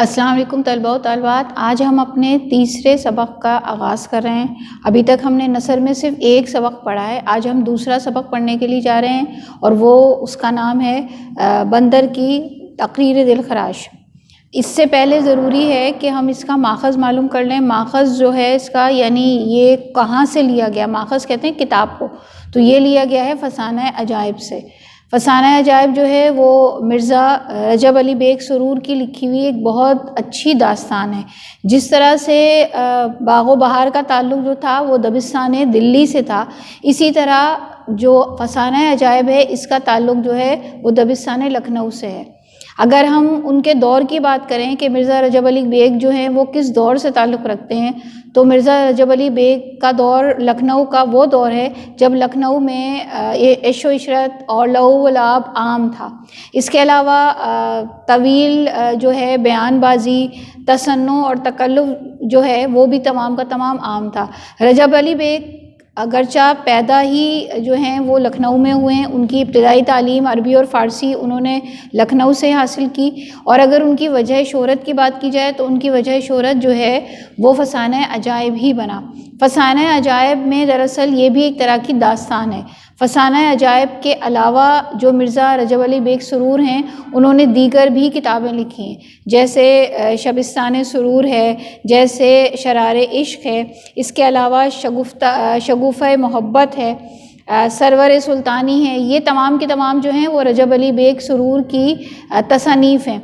السلام علیکم طلباء و طالبات، آج ہم اپنے تیسرے سبق کا آغاز کر رہے ہیں۔ ابھی تک ہم نے نثر میں صرف ایک سبق پڑھا ہے، آج ہم دوسرا سبق پڑھنے کے لیے جا رہے ہیں اور وہ اس کا نام ہے بندر کی تقریر دل خراش۔ اس سے پہلے ضروری ہے کہ ہم اس کا ماخذ معلوم کر لیں۔ ماخذ جو ہے اس کا یعنی یہ کہاں سے لیا گیا، ماخذ کہتے ہیں کتاب کو، تو یہ لیا گیا ہے فسانہ عجائب سے۔ فسانہ عجائب جو ہے وہ مرزا رجب علی بیگ سرور کی لکھی ہوئی ایک بہت اچھی داستان ہے۔ جس طرح سے باغ و بہار کا تعلق جو تھا وہ دبستان دلی سے تھا، اسی طرح جو فسانہ عجائب ہے اس کا تعلق جو ہے وہ دبستان لکھنؤ سے ہے۔ اگر ہم ان کے دور کی بات کریں کہ مرزا رجب علی بیگ جو ہیں وہ کس دور سے تعلق رکھتے ہیں، تو مرزا رجب علی بیگ کا دور لکھنؤ کا وہ دور ہے جب لکھنؤ میں عیش و عشرت اور لہو و لعب عام تھا۔ اس کے علاوہ طویل جو ہے بیان بازی، تصنع اور تکلف جو ہے وہ بھی تمام کا تمام عام تھا۔ رجب علی بیگ اگرچہ پیدا ہی جو ہیں وہ لکھنؤ میں ہوئے ہیں، ان کی ابتدائی تعلیم عربی اور فارسی انہوں نے لکھنؤ سے حاصل کی، اور اگر ان کی وجہ شہرت کی بات کی جائے تو ان کی وجہ شہرت جو ہے وہ فسانہ عجائب ہی بنا۔ فسانہ عجائب میں دراصل یہ بھی ایک طرح کی داستان ہے۔ فسانہ عجائب کے علاوہ جو مرزا رجب علی بیگ سرور ہیں انہوں نے دیگر بھی کتابیں لکھی ہیں، جیسے شبستان سرور ہے، جیسے شرار عشق ہے، اس کے علاوہ شگوفہ محبت ہے، سرور سلطانی ہے۔ یہ تمام کے تمام جو ہیں وہ رجب علی بیگ سرور کی تصانیف ہیں۔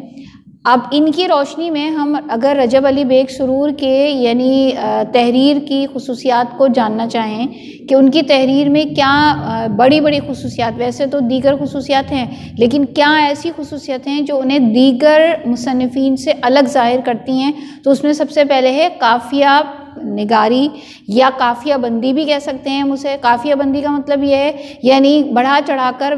اب ان کی روشنی میں ہم اگر رجب علی بیگ سرور کے یعنی تحریر کی خصوصیات کو جاننا چاہیں کہ ان کی تحریر میں کیا بڑی بڑی خصوصیات، ویسے تو دیگر خصوصیات ہیں لیکن کیا ایسی خصوصیات ہیں جو انہیں دیگر مصنفین سے الگ ظاہر کرتی ہیں، تو اس میں سب سے پہلے ہے قافیہ نگاری یا قافیہ بندی بھی کہہ سکتے ہیں ہم اسے۔ قافیہ بندی کا مطلب یہ ہے یعنی بڑھا چڑھا کر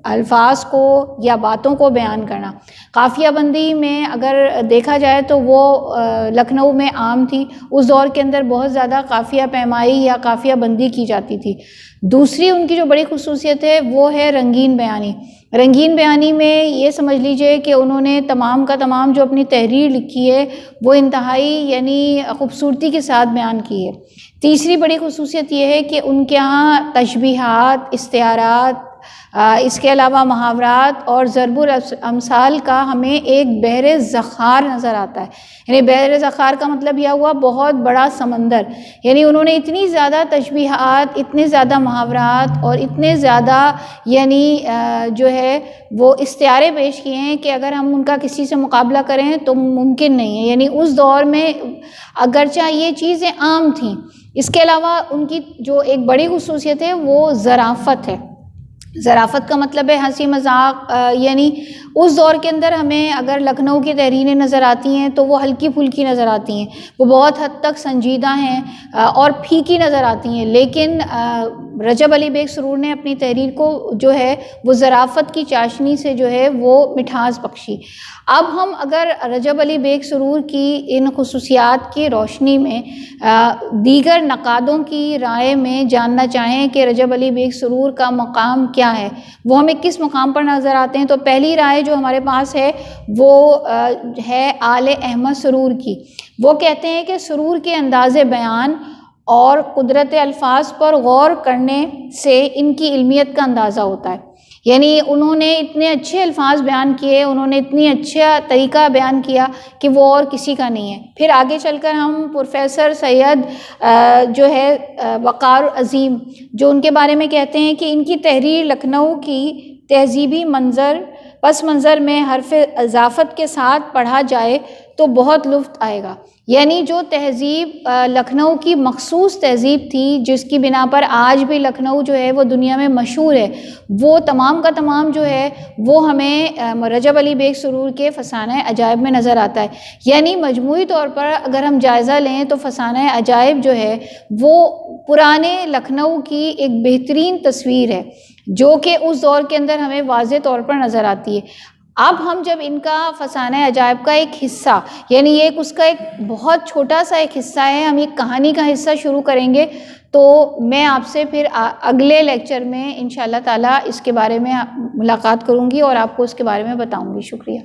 الفاظ کو یا باتوں کو بیان کرنا۔ قافیہ بندی میں اگر دیکھا جائے تو وہ لکھنؤ میں عام تھی، اس دور کے اندر بہت زیادہ قافیہ پیمائی یا قافیہ بندی کی جاتی تھی۔ دوسری ان کی جو بڑی خصوصیت ہے وہ ہے رنگین بیانی۔ رنگین بیانی میں یہ سمجھ لیجئے کہ انہوں نے تمام کا تمام جو اپنی تحریر لکھی ہے وہ انتہائی یعنی خوبصورتی کے ساتھ بیان کی ہے۔ تیسری بڑی خصوصیت یہ ہے کہ ان کے ہاں تشبیہات، استعارات، اس کے علاوہ محاورات اور ضرب الامثال کا ہمیں ایک بحر ذخار نظر آتا ہے۔ یعنی بحر ذخار کا مطلب یہ ہوا بہت بڑا سمندر، یعنی انہوں نے اتنی زیادہ تشبیہات، اتنے زیادہ محاورات اور اتنے زیادہ یعنی جو ہے وہ استعارے پیش کیے ہیں کہ اگر ہم ان کا کسی سے مقابلہ کریں تو ممکن نہیں ہے۔ یعنی اس دور میں اگرچہ یہ چیزیں عام تھیں، اس کے علاوہ ان کی جو ایک بڑی خصوصیت ہے وہ ظرافت ہے۔ ظرافت کا مطلب ہے ہنسی مذاق، یعنی اس دور کے اندر ہمیں اگر لکھنؤ کی تحریریں نظر آتی ہیں تو وہ ہلکی پھلکی نظر آتی ہیں، وہ بہت حد تک سنجیدہ ہیں اور پھیکی نظر آتی ہیں، لیکن رجب علی بیگ سرور نے اپنی تحریر کو جو ہے وہ ظرافت کی چاشنی سے جو ہے وہ مٹھاس بخشی۔ اب ہم اگر رجب علی بیگ سرور کی ان خصوصیات کی روشنی میں دیگر نقادوں کی رائے میں جاننا چاہیں کہ رجب علی بیگ سرور کا مقام کیا ہے، وہ ہمیں کس مقام پر نظر آتے ہیں، تو پہلی رائے جو ہمارے پاس ہے وہ ہے آل احمد سرور کی۔ وہ کہتے ہیں کہ سرور کے انداز بیان اور قدرت الفاظ پر غور کرنے سے ان کی علمیت کا اندازہ ہوتا ہے۔ یعنی انہوں نے اتنے اچھے الفاظ بیان کیے، انہوں نے اتنی اچھا طریقہ بیان کیا کہ وہ اور کسی کا نہیں ہے۔ پھر آگے چل کر ہم پروفیسر سید جو ہے وقار عظیم، جو ان کے بارے میں کہتے ہیں کہ ان کی تحریر لکھنؤ کی تہذیبی پس منظر میں حرف اضافت کے ساتھ پڑھا جائے تو بہت لطف آئے گا۔ یعنی جو تہذیب لکھنؤ کی مخصوص تہذیب تھی جس کی بنا پر آج بھی لکھنؤ جو ہے وہ دنیا میں مشہور ہے، وہ تمام کا تمام جو ہے وہ ہمیں رجب علی بیگ سرور کے فسانہ عجائب میں نظر آتا ہے۔ یعنی مجموعی طور پر اگر ہم جائزہ لیں تو فسانہ عجائب جو ہے وہ پرانے لکھنؤ کی ایک بہترین تصویر ہے جو کہ اس دور کے اندر ہمیں واضح طور پر نظر آتی ہے۔ اب ہم جب ان کا فسانہ عجائب کا ایک حصہ یعنی ایک اس کا ایک بہت چھوٹا سا ایک حصہ ہے، ہم ایک کہانی کا حصہ شروع کریں گے، تو میں آپ سے پھر اگلے لیکچر میں انشاءاللہ تعالیٰ اس کے بارے میں ملاقات کروں گی اور آپ کو اس کے بارے میں بتاؤں گی۔ شکریہ۔